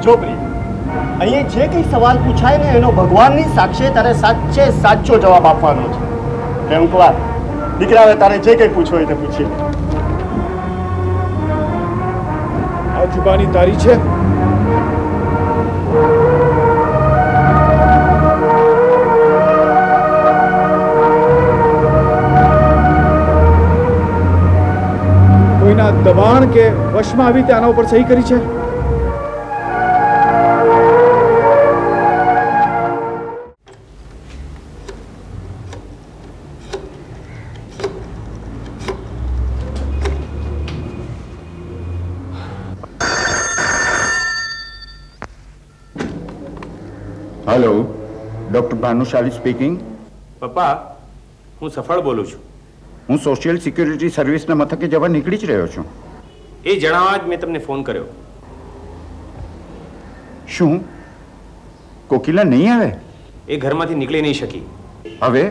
જો પ્રિય, અહીં જે કંઈ સવાલ પૂછાય ને એનો ભગવાનની સાક્ષી તારે સાચે સાચો જવાબ આપવાનો છે. રેમકુમાર, દીકરા, હવે તારે જે કંઈ પૂછવું હોય તે પૂછી લે. આ જુબાની તારી છે? કોઈના દબાણ કે વશમાં આવી તે આના ઉપર સહી કરી છે? Hello, doctor Bhanushali speaking. પપ્પા, હું સફળ બોલું છું. હું સોશિયલ સિક્યુરિટી સર્વિસના મથકે જવા નીકળી જ રહ્યો છું. એ જણાવવા જ મેં તમને ફોન કર્યો. શું કોકિલા નહીં આવે? એ ઘરમાંથી નીકળી નહીં શકી. હવે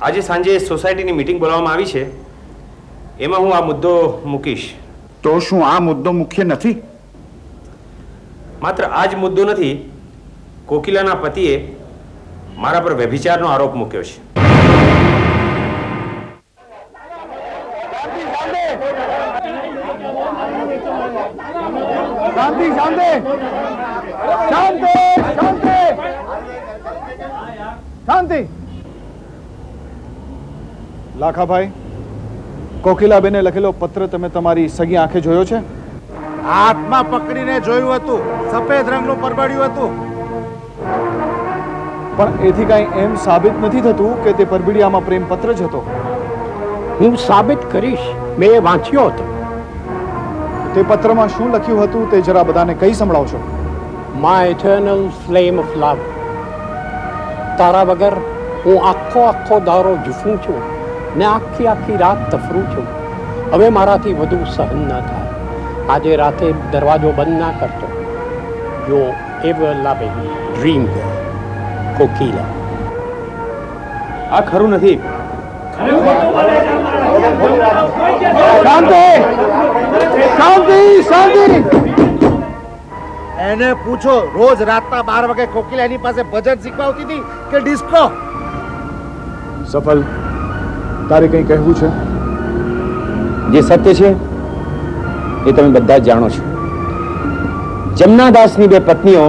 આજે સાંજે સોસાયટીની મીટિંગ બોલાવવામાં આવી છે, એમાં હું આ મુદ્દો મૂકીશ. તો શું આ મુદ્દો મુખ્ય નથી? માત્ર આ જ મુદ્દો નથી, કોકિલાના પતિએ મારા પર વ્યભિચારનો આરોપ મૂક્યો છે. શાંતિ, શાંતિ, શાંતિ, શાંતિ, શાંતિ. લાખાભાઈ, કોકિલાબેને લખેલો પત્ર તમે તમારી સગી આંખે જોયો છે? હાથમાં પકડીને જોયું હતું. સફેદ રંગનું પરબડ્યું હતું. પણ એથી કાંઈ એમ સાબિત નથી થતું કે તે પરબીડિયામાં પ્રેમ પત્ર જ હતો. હું સાબિત કરીશ. મેં એ વાંચ્યો હતો. તે પત્રમાં શું લખ્યું હતું તે જરા બધાને કહી સંભળાવશો. My eternal flame of love. તારા વગર હું આખો દારો જૂફું છું ને આખી રાત તફરું છું. હવે મારાથી વધુ સહન ન થાય. આજે રાતે દરવાજો બંધ ના કરતો. જો એવર લવિંગ ડ્રીમ ગર્લ, કોકિલા. આ ખરું નથી. શાંતિ, શાંતિ, શાંતિ. એને પૂછો, રોજ રાતના 12 વાગે કોકિલા એની પાસે ભજન શીખવા આવતી હતી કે ડિસ્કો? સફલ, તારે કંઈ કહેવું છે? જે સત્ય છે એ તમે બધા જ જાણો છો. જમનાદાસની બે પત્નીઓ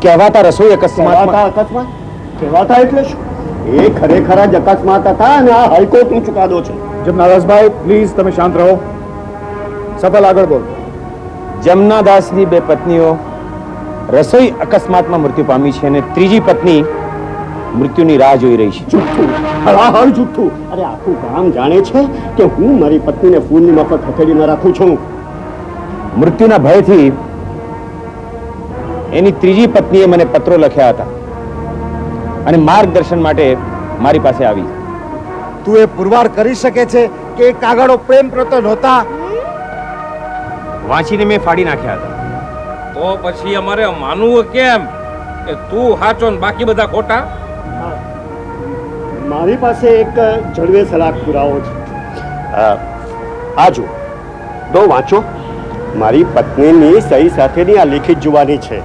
કહેવાતા રસોઈ અકસ્માત. કહેવાતા એટલે શું? એ ખરેખર જ અકસ્માત હતા અને આ હાઈકોર્ટનો ચુકાદો છે. જમનાદાસભાઈ, પ્લીઝ તમે શાંત રહો. સફલ, આગળ બોલ. જમનાદાસની બે પત્નીઓ રસોઈ અકસ્માતમાં મૃત્યુ પામી છે અને ત્રીજી પત્ની મૃત્યુની રાહ જોઈ રહી છે. જુઠ્ઠું, હળાહળ જુઠ્ઠું. અરે આખું ગામ જાણે છે કે હું મારી પત્નીને ફૂલની મફત હથેળીમાં રાખું છું. મૃત્યુના ભયથી એની ત્રીજી પત્નીએ મને પત્રો લખ્યા હતા અને માર્ગદર્શન માટે મારી પાસે આવી. તું એ પુરવાર કરી શકે છે કે એ કાગળો પ્રેમ પત્ર નહોતા? વાંચીને મેં ફાડી નાખ્યા હતા. તો પછી અમારે માનવું કેમ કે તું સાચો ને બાકી બધા ખોટા? મારી પાસે એક જડવે સલાક પુરાવો છે. આ જો, દો વાંચો. મારી પત્નીની સહી સાથેની આ લેખિત જુબાની છે.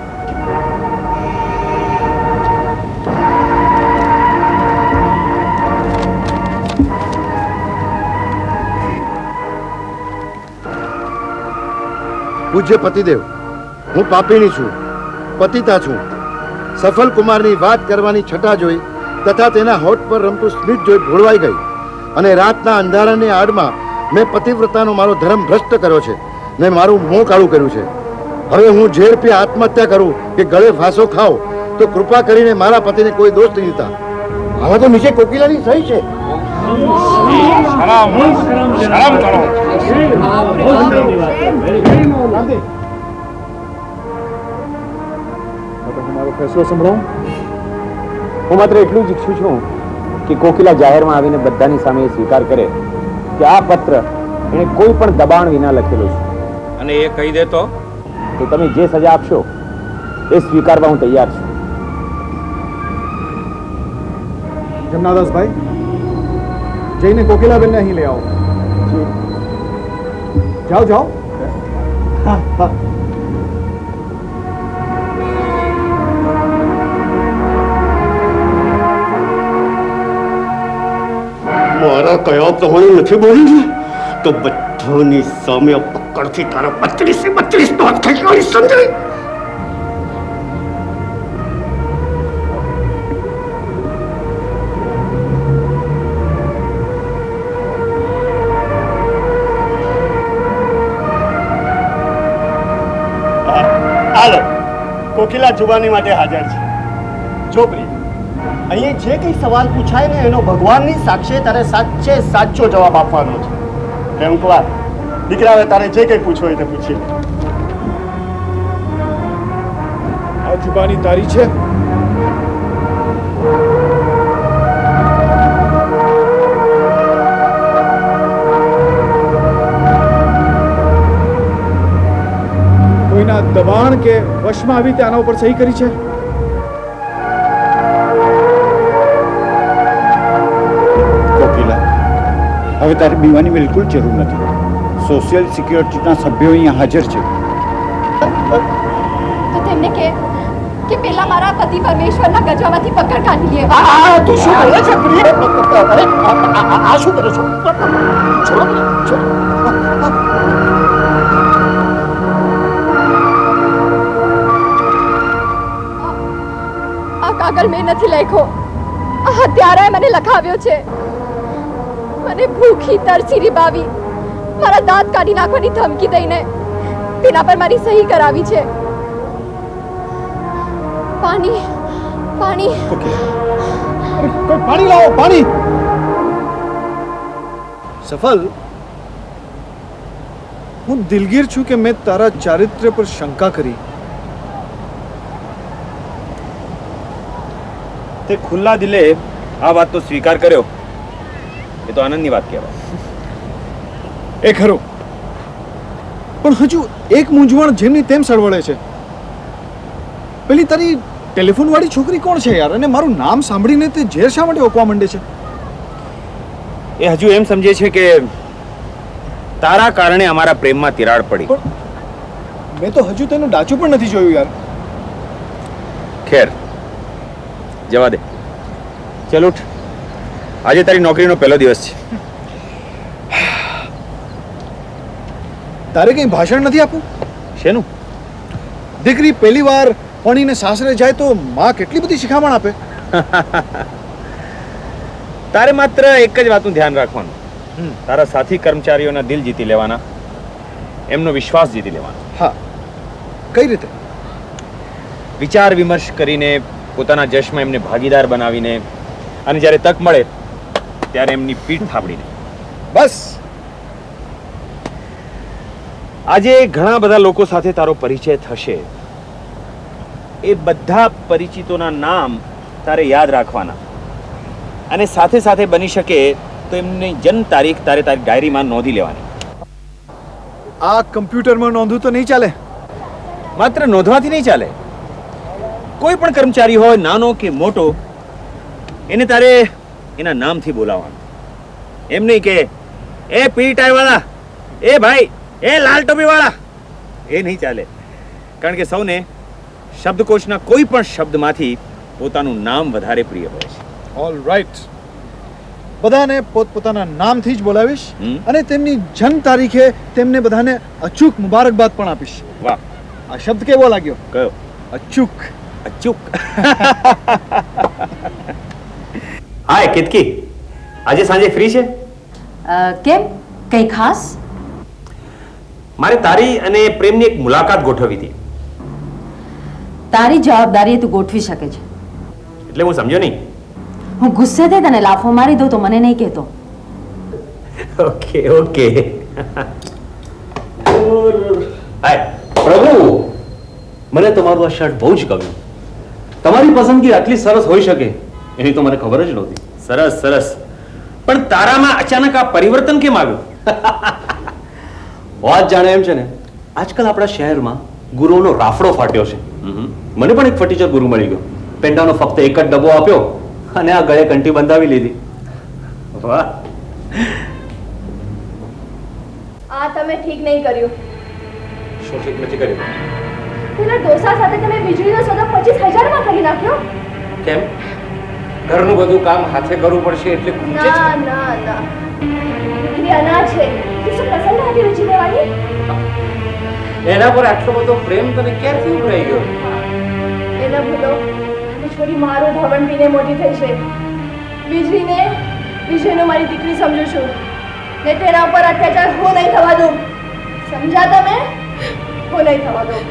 પૂજ્ય પતિદેવ, હું પાપીણી છું, પતિતા છું. સફલ કુમારની વાત કરવાની છટા જોઈ તથા તેના હોઠ પર રમતું સ્મિત જોઈ ભોળવાઈ ગઈ અને રાતના અંધારાની આડમાં મેં પતિવ્રતાનો મારો ધર્મ ભ્રષ્ટ કર્યો છે ને મારું મોં કાળું કર્યું છે. હવે હું ઝેર પી આત્મહત્યા કરું કે ગળે ફાંસો ખાઉં તો કૃપા કરીને મારા પતિને કોઈ દોષ નહીં દીધા. હવે તો નીચે કોકિલાની સહી છે. શરમ કરો. મારો ફેસલો સંભળાવું. હું માત્ર એટલું જ ઈચ્છું છું કે કોકિલા જાહેરમાં આવીને બધાની સામે સ્વીકાર કરે કે આ પત્ર એણે કોઈ પણ દબાણ વિના લખેલો છે. અને એ કહી દે તો કે તમે જે સજા આપશો એ સ્વીકારવા હું તૈયાર છું. જમનાદાસભાઈ, જઈને કોકિલાબેનને અહીં લઈ આવો. જાઓ જાઓ. તારા કયા પ્રમાણે નથી બોલી ને તો બધાની સામે પકડથી તારા 32 નો હાથ ખેંચવાની સમજાય. હાલો, કોકિલા જુબાની માટે હાજર છે. જો પ્રિય, અહીં જે કંઈ સવાલ પૂછાય ને એનો ભગવાનની સાક્ષી તારે સાચે સાચો જવાબ આપવાનો છે. પ્રેમકુમાર, દીકરા, હવે તારે જે કંઈ પૂછવું હોય તે પૂછી લે. આ જુબાની તારી છે? કોઈના દબાણ કે વશમાં આવી તે આના ઉપર સહી કરી છે? કોકિલા, હવે તારે બીવાની બિલકુલ જરૂર નથી. સોશિયલ સિક્યોરિટીના સભ્યો અહીંયા હાજર છે. તો તેમને કે પેલા મારા પતિ પરમેશ્વરના ગજવામાંથી પકડ કાઢી લે. તું શું કરે છે પ્રિય? અરે આ શું કરે છો? છોડો, છોડો. આ કાગળ મેં નથી લખ્યો. આ હત્યારાએ મને લખાવ્યો છે. મને ભૂખી તરસી રીબાવી, મારા દાંત કાઢી નાખવાની ધમકી દઈને તેના પર મારી સહી કરાવી છે. પાણી, પાણી. પાણી લાવો, પાણી. સફલ, હું દિલગીર છું કે મેં તારા ચારિત્ર્ય પર શંકા કરી. તે ખુલ્લા દિલે આ વાતનો સ્વીકાર કર્યો એ તો આનંદની વાત કહેવાય. એ ખરું, પણ હજુ એક મૂંઝવણ જેમની તેમ સળવળે છે. પેલી તારી ટેલિફોન વાળી છોકરી કોણ છે યાર? અને મારું નામ સાંભળીને તે ઝેર શા માટે ઓકવા માંડે છે? એ હજુ એમ સમજે છે કે તારા કારણે અમારા પ્રેમમાં તિરાડ પડી. મેં તો હજુ તેનું ડાચું પણ નથી જોયું યાર. ખેર, જવા દે. ચલ ઉઠ, આજે તારી નોકરીનો પહેલો દિવસ છે. તારે કંઈ ભાષણ નથી આપવું? શેનું? દીકરી પહેલી વાર ભણીને સાસરે જાય તો માં કેટલી બધી શિખામણ આપે. તારે માત્ર એક જ વાતનું ધ્યાન રાખવાનું, તારા સાથી કર્મચારીઓના દિલ જીતી લેવાના, એમનો વિશ્વાસ જીતી લેવાનો. હા, કઈ રીતે? વિચાર વિમર્શ કરીને, પોતાના જશમાં એમને ભાગીદાર બનાવીને, અને જ્યારે તક મળે ત્યારે એમની પીઠ થાબડીને. બસ. આજે ઘણા બધા લોકો સાથે તારો પરિચય થશે. એ બધા પરિચિતોના નામ તારે યાદ રાખવાના, અને સાથે સાથે બની શકે તો એમની જન્મ તારીખ તારે તારી ડાયરીમાં નોંધી લેવાની. આ કમ્પ્યુટરમાં નોંધવું તો નહીં ચાલે? માત્ર નોંધવાથી નહીં ચાલે. કોઈ પણ કર્મચારી હોય, નાનો કે મોટો, એને તારે એના નામથી બોલાવવાનું. એમ નહીં કે એ પી ટાઈ વાળા, એ ભાઈ, એ લાલ ટોપી વાળા. એ નહીં ચાલે. કારણ કે સૌને શબ્દકોશના કોઈ પણ શબ્દમાંથી પોતાનું નામ વધારે પ્રિય હોય છે. All right. બધાને પોતપોતાના નામથી જ બોલાવીશ, અને તેમની જન્મ તારીખે તેમને બધાને અચૂક મુબારકબાદ પણ આપીશ. વાહ, આ શબ્દ કેવો લાગ્યો? કયો? અચૂક. અચૂક. હાય કેતકી, આજે સાંજે ફ્રી છે? કેમ, કંઈ ખાસ? મારે તારી અને પ્રેમની એક મુલાકાત ગોઠવવી હતી. તારી જવાબદારી તું ગોઠવી શકે છે. એટલે હું સમજો નહીં. હું ગુસ્સે થઈ તને લાફો મારી દઉં તો મને નહીં કહેતો. Okay okay. હાય પ્રભુ, મને તમારું આ શર્ટ બહુ જ ગમ્યું. તમારી પસંદગી આટલી સરસ હોઈ શકે એની તો મને ખબર જ નહોતી. સરસ સરસ. પણ તારામાં અચાનક આ પરિવર્તન કેમ આવ્યું? વાત જાણે એમ છે ને, આજકાલ આપણા શહેરમાં ગુરુઓનો રાફડો ફાટ્યો છે. મને પણ એક ફર્નિચર ગુરુ મળી ગયો. પેંડાનો ફક્ત એક જ ડબ્બો આપ્યો અને આ ગળે કંઠી બંધાવી લીધી. વાહ. આ તમે ઠીક નહીં કર્યું. શું ઠીક નથી કર્યું? પેલા ડોસા સાથે તમે વીજળીનો સોદો 25,000 માં કરી નાખ્યો. કેમ? ઘરનું બધું કામ હાથે કરવું પડશે એટલે ખૂંચે છે. ના ના ના દીકરી અનાજ છે તું શું પસંદ આવી રુચિ લેવાની એના પર આટલો બધો પ્રેમ તને ક્યારથી ઉભરાઈ ગયો? એને ભૂલો એ છોરી મારું ભવન પીને મોટી થઈ છે વીજળીને વિજયનો મારી દીકરી સમજુ છું ને તેના ઉપર અત્યાચાર હું નહીં થવા દઉં સમજા તમે હું નહીં થવા દઉં